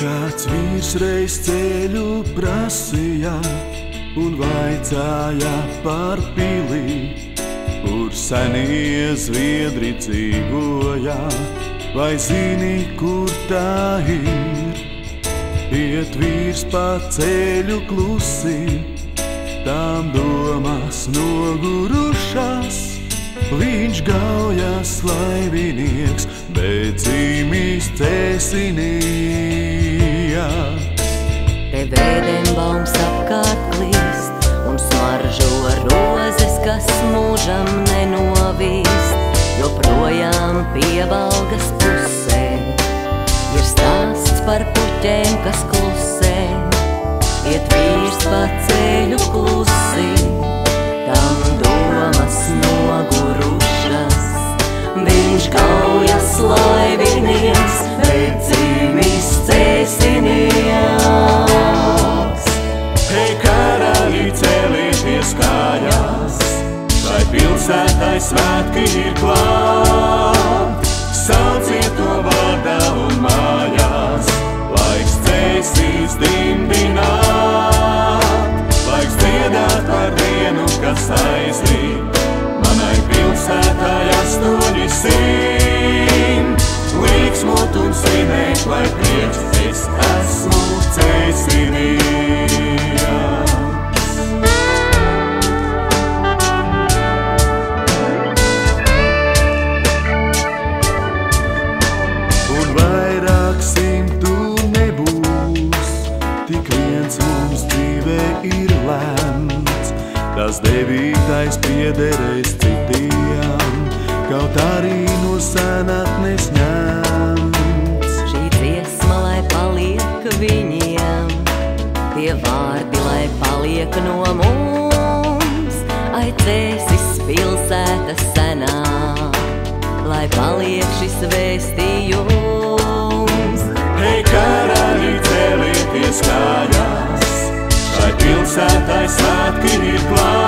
Kāds vīrs reiz ceļu prasīja un vaicāja par pilī, kur senie zviedri dzīvoja. Vai zini, kur tā ir? Iet vīrs pa ceļu klusi, tām domās nogurušas. Viņš gaujas laivinieks, bet zīmīs cēsinieks. Te vēdenbaums apkārt klīst un smaržo rozes, kas mūžam nenovīst. Joprojām piebalgas pusē ir stāsts par puķēm, kas klusē. Iet vīrs pa ceļu klusi, tam domas nogurušas. Viņš gaujas laivinieks, bet zīmīs cēsinieks. Hei, karaļi, celieties kājās, lai pilsētai svētki ir klāt. Sauciet to vārdā un mājās, laiks cēsīs dimdināt. Laiks dziedāt par dienu, kas aizrīt, manai pilsētai 800. Līksmot un svinēt, lai prieks, es esmu cēsinieks. Un vairāk simtu nebūs, tik viens mums dzīvē ir lemts. Tas 9. piederēs citiem, kaut arī no senatnes ņemts. Šī dziesma, lai paliek viņiem, tie vārdi, lai paliek no mums. Ai, Cēsis pilsēta senā, lai paliek šis vēstījums. Hei, karaļi, celieties kājās, lai pilsētai svētki ir klāt.